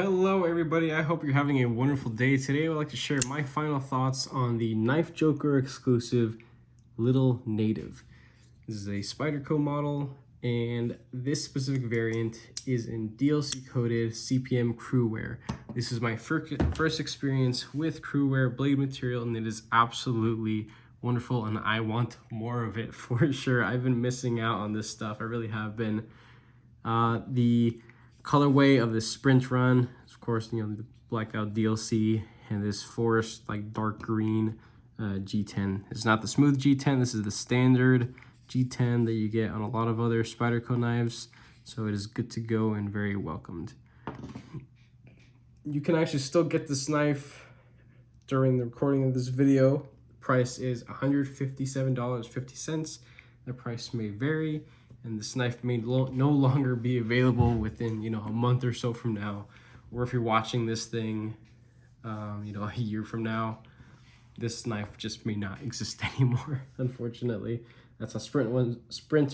Hello everybody, I hope you're having a wonderful day. Today I would like to share my final thoughts on the Knife Joker exclusive Little Native. This is a Spyderco model, and this specific variant is in DLC coated CPM crew wear. This is my first experience with crew wear blade material, and it is absolutely wonderful, and I want more of it for sure. I've been missing out on this stuff. I really have been. The colorway of the sprint run, of course, the blackout DLC, and this forest like dark green G10. It's not the smooth G10. This is the standard G10 that you get on a lot of other Spyderco knives. So it is good to go and very welcomed. You can actually still get this knife during the recording of this video. The price is $157.50. The price may vary, and this knife may no longer be available within a month or so from now, or if you're watching this thing a year from now, this knife just may not exist anymore. Unfortunately, that's how sprint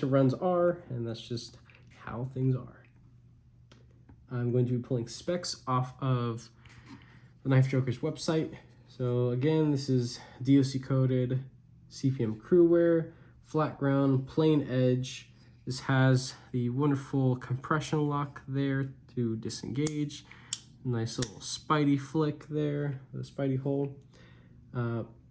runs are, and that's just how things are. I'm going to be pulling specs off of the Knife Joker's website. So again, this is DOC coated CPM crew wear, flat ground, plain edge. This has the wonderful compression lock there to disengage. Nice little Spidey flick there, the Spidey hole.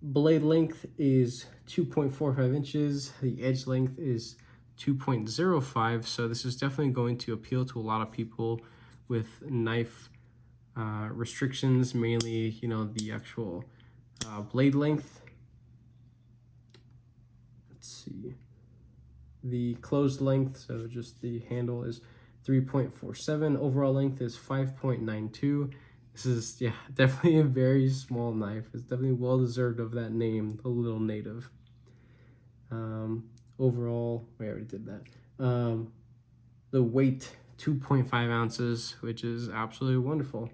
Blade length is 2.45 inches. The edge length is 2.05. So this is definitely going to appeal to a lot of people with knife restrictions, mainly, the actual blade length. Let's see. The closed length, so just the handle, is 3.47. Overall length is 5.92. This is, definitely a very small knife. It's definitely well deserved of that name, the Little Native. Overall, I already did that. The weight, 2.5 ounces, which is absolutely wonderful.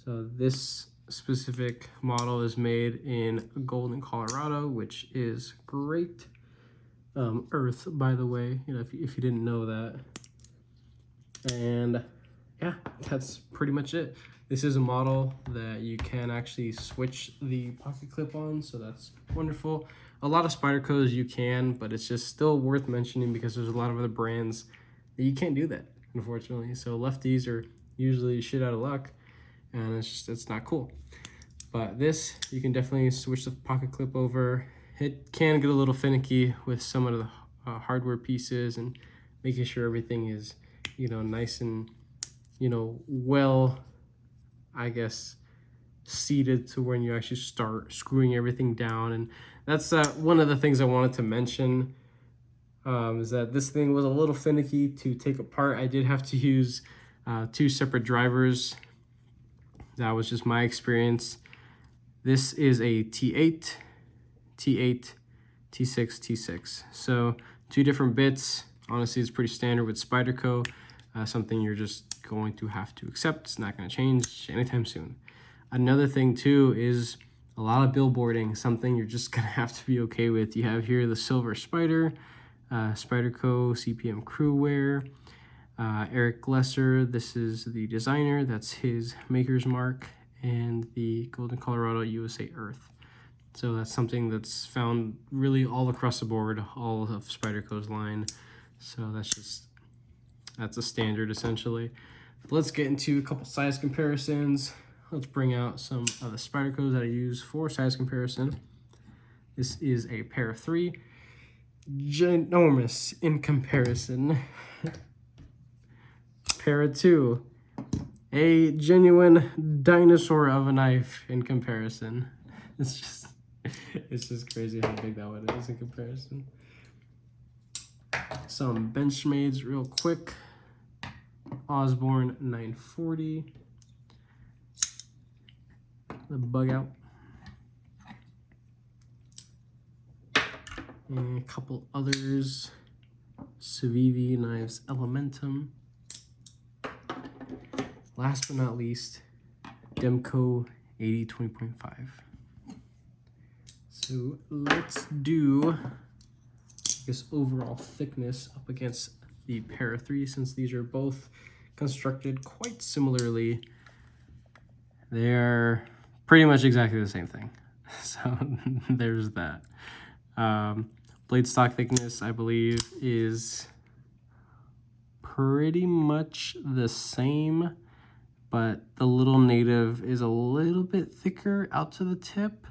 So this specific model is made in Golden, Colorado, which is great. Earth, by the way, if you didn't know that. And yeah, that's pretty much it. This is a model that you can actually switch the pocket clip on, so that's wonderful. A lot of Spydercos you can, but it's just still worth mentioning because there's a lot of other brands that you can't do that, unfortunately. So lefties are usually shit out of luck, and it's not cool. But this, you can definitely switch the pocket clip over. It can get a little finicky with some of the hardware pieces and making sure everything is, nice and, well, I guess, seated to when you actually start screwing everything down. And that's one of the things I wanted to mention, is that this thing was a little finicky to take apart. I did have to use 2 separate drivers. That was just my experience. This is a T8, T6, T6. So 2 different bits. Honestly, it's pretty standard with Spyderco. Something you're just going to have to accept. It's not going to change anytime soon. Another thing too is a lot of billboarding, something you're just going to have to be okay with. You have here the Silver Spider, Spyderco CPM crew wear. Eric Lesser, this is the designer. That's his maker's mark. And the Golden, Colorado, USA Earth. So that's something that's found really all across the board, all of Spyderco's line. So that's a standard essentially. Let's get into a couple size comparisons. Let's bring out some of the Spydercos that I use for size comparison. This is a pair of 3, ginormous in comparison. Pair of 2, a genuine dinosaur of a knife in comparison. It's just crazy how big that one is in comparison. Some Benchmades real quick. Osborne 940. The Bug Out. And a couple others. Civivi Knives Elementum. Last but not least, Demco 80 20.5. So let's do this overall thickness up against the pair of 3, since these are both constructed quite similarly. they're pretty much exactly the same thing. So there's that. Blade stock thickness, I believe, is pretty much the same, but the little native is a little bit thicker out to the tip.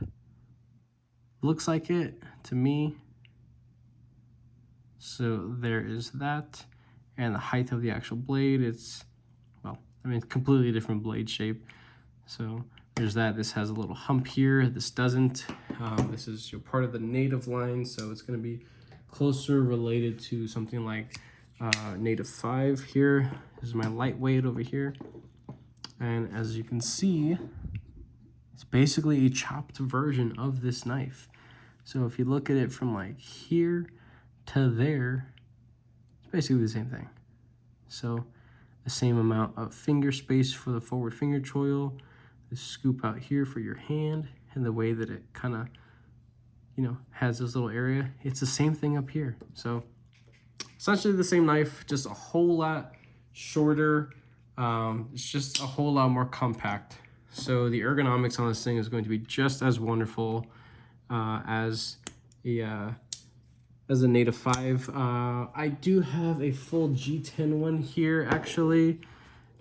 Looks like it to me. So there is that. And the height of the actual blade, it's, well, I mean, completely different blade shape. So there's that. This has a little hump here. This doesn't. This is part of the native line, so it's going to be closer related to something like native 5 here. This is my lightweight over here. And as you can see, it's basically a chopped version of this knife. So if you look at it from like here to there, it's basically the same thing. So the same amount of finger space for the forward finger choil, the scoop out here for your hand, and the way that it kind of, has this little area, it's the same thing up here. So essentially the same knife, just a whole lot shorter. It's just a whole lot more compact. So the ergonomics on this thing is going to be just as wonderful as a native 5. I do have a full G10 one here actually.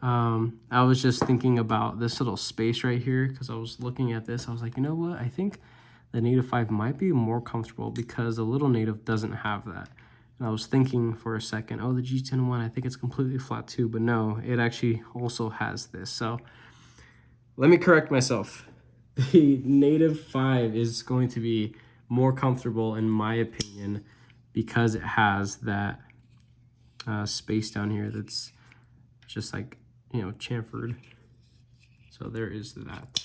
I was just thinking about this little space right here because I was looking at this. I was like, you know what? I think the native 5 might be more comfortable because the little native doesn't have that. And I was thinking for a second, oh, the G10 one, I think it's completely flat too, but no, it actually also has this. So let me correct myself. The native 5 is going to be more comfortable in my opinion because it has that space down here that's just like, chamfered. So there is that.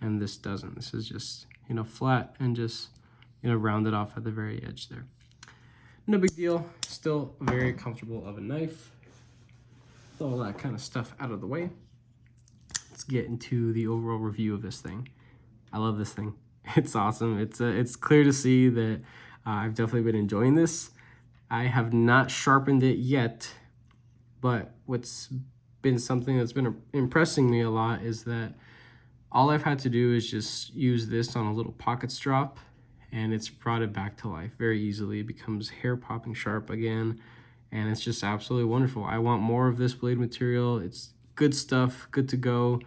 And this doesn't. This is just, flat and just, rounded off at the very edge there. No big deal. Still very comfortable of a knife. With all that kind of stuff out of the way, let's get into the overall review of this thing. I love this thing. It's awesome. It's clear to see that I've definitely been enjoying this. I have not sharpened it yet, but what's been something that's been impressing me a lot is that all I've had to do is just use this on a little pocket strap and it's brought it back to life very easily. It becomes hair popping sharp again, and it's just absolutely wonderful. I want more of this blade material. It's good stuff, good to go.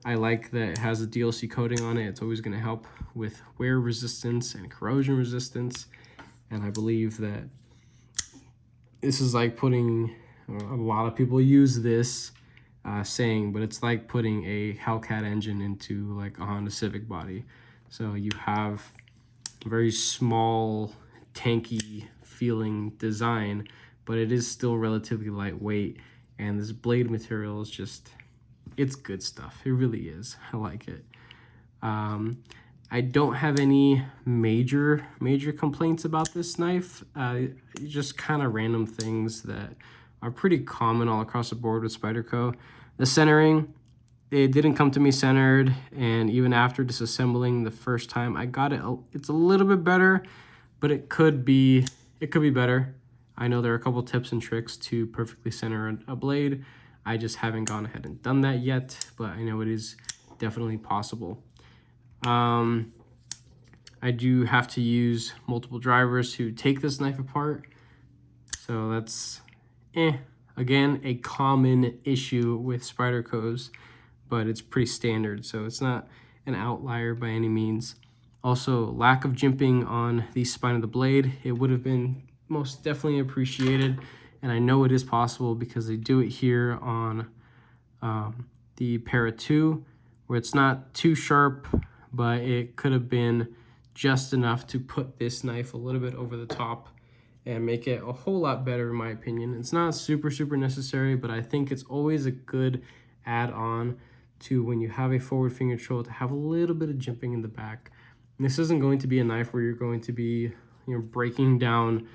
I like that it has a DLC coating on it. It's always going to help with wear resistance and corrosion resistance, and I believe that this is like putting, a lot of people use this saying, but it's like putting a Hellcat engine into like a Honda Civic body. So you have a very small, tanky feeling design, but it is still relatively lightweight. And this blade material is just, it's good stuff. It really is. I like it. I don't have any major complaints about this knife. Just kind of random things that are pretty common all across the board with Spyderco. The centering, it didn't come to me centered, and even after disassembling the first time I got it, it's a little bit better, but it could be better. I know there are a couple tips and tricks to perfectly center a blade. I just haven't gone ahead and done that yet, but I know it is definitely possible. I do have to use multiple drivers to take this knife apart, so that's again a common issue with Spydercos, but it's pretty standard, so it's not an outlier by any means. Also, lack of jimping on the spine of the blade, it would have been most definitely appreciated, and I know it is possible because they do it here on the Para 2, where it's not too sharp, but it could have been just enough to put this knife a little bit over the top and make it a whole lot better in my opinion. It's not super necessary, but I think it's always a good add-on to when you have a forward finger choil to have a little bit of jimping in the back. And this isn't going to be a knife where you're going to be, breaking down,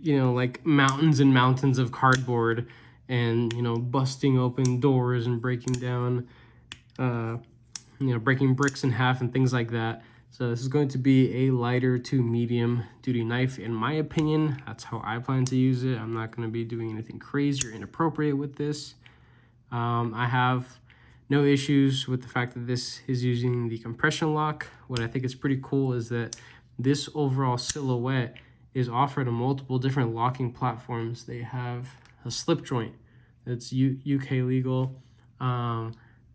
like mountains and mountains of cardboard and, busting open doors and breaking down, breaking bricks in half and things like that. So this is going to be a lighter to medium duty knife in my opinion. That's how I plan to use it. I'm not going to be doing anything crazy or inappropriate with this. I have No issues with the fact that this is using the compression lock. What I think is pretty cool is that this overall silhouette is offered on multiple different locking platforms. They have a slip joint that's UK legal.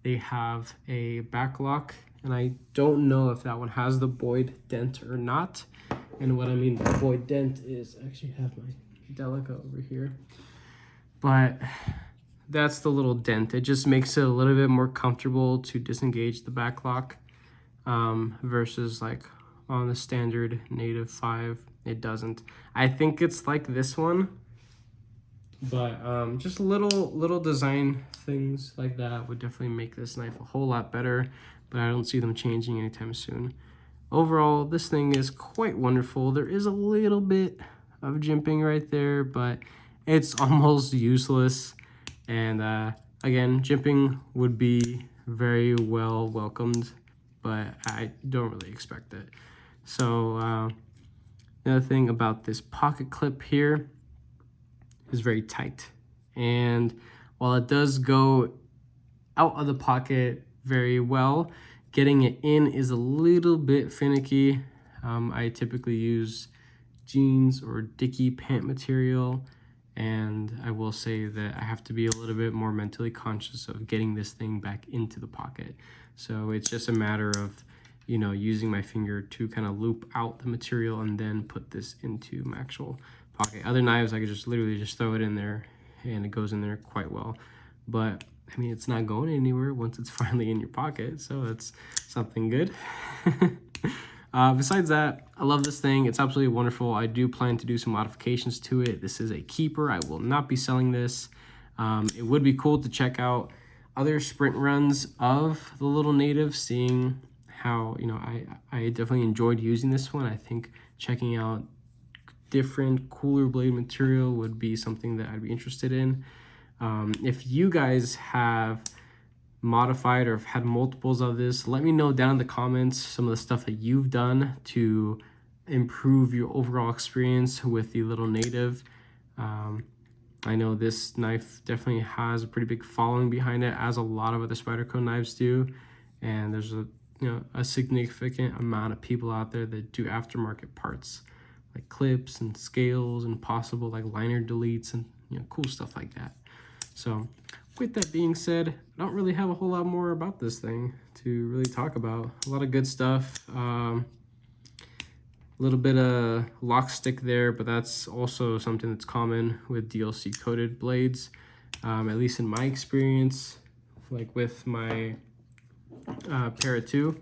They have a back lock, and I don't know if that one has the Boyd dent or not. And what I mean by Boyd dent is, I actually have my Delica over here, but that's the little dent. It just makes it a little bit more comfortable to disengage the back lock, versus like on the standard native 5, it doesn't. I think it's like this one, but just little design things like that would definitely make this knife a whole lot better, but I don't see them changing anytime soon. Overall, this thing is quite wonderful. There is a little bit of jimping right there, but it's almost useless. And again, jimping would be very well welcomed, but I don't really expect it. So another thing about this pocket clip here is very tight. And while it does go out of the pocket very well, getting it in is a little bit finicky. I typically use jeans or Dickie pant material, and I will say that I have to be a little bit more mentally conscious of getting this thing back into the pocket. So it's just a matter of, you know, using my finger to kind of loop out the material and then put this into my actual pocket. Other knives, I could just literally just throw it in there and it goes in there quite well. But I mean, it's not going anywhere once it's finally in your pocket, so that's something good. Besides that, I love this thing. It's absolutely wonderful. I do plan to do some modifications to it. This is a keeper. I will not be selling this. It would be cool to check out other sprint runs of the Little Native, seeing how, you know, I definitely enjoyed using this one. I think checking out different cooler blade material would be something that I'd be interested in. If you guys have modified or have had multiples of this, let me know down in the comments some of the stuff that you've done to improve your overall experience with the Little Native. I know this knife definitely has a pretty big following behind it, as a lot of other Spyderco knives do, and there's a significant amount of people out there that do aftermarket parts like clips and scales and possible like liner deletes and cool stuff like that. So with that being said, I don't really have a whole lot more about this thing to really talk about. A lot of good stuff. A little bit of lock stick there, but that's also something that's common with DLC coated blades, at least in my experience, like with my Para 2,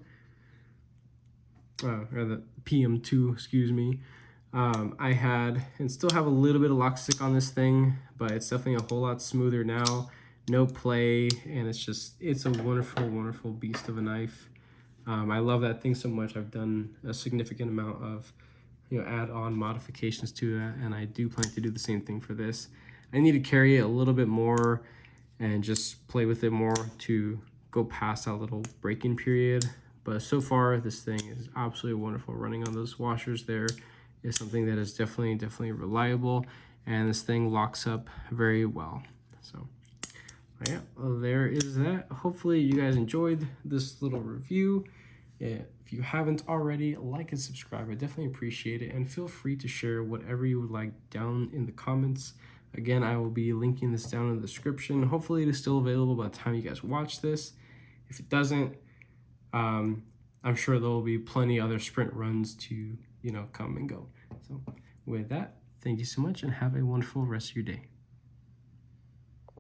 or the PM2, excuse me. I had and still have a little bit of lock stick on this thing, but it's definitely a whole lot smoother now. No play, and it's a wonderful beast of a knife. I love that thing so much. I've done a significant amount of add-on modifications to that, and I do plan to do the same thing for this. I need to carry it a little bit more and just play with it more to go past that little break-in period. But so far, this thing is absolutely wonderful. Running on those washers there is something that is definitely reliable, and this thing locks up very well. So yeah, well, there is that. Hopefully you guys enjoyed this little review. If you haven't already, like and subscribe. I definitely appreciate it, and feel free to share whatever you would like down in the comments. Again, I will be linking this down in the description. Hopefully it is still available by the time you guys watch this. If it doesn't, I'm sure there will be plenty other sprint runs to come and go. So with that, thank you so much and have a wonderful rest of your day.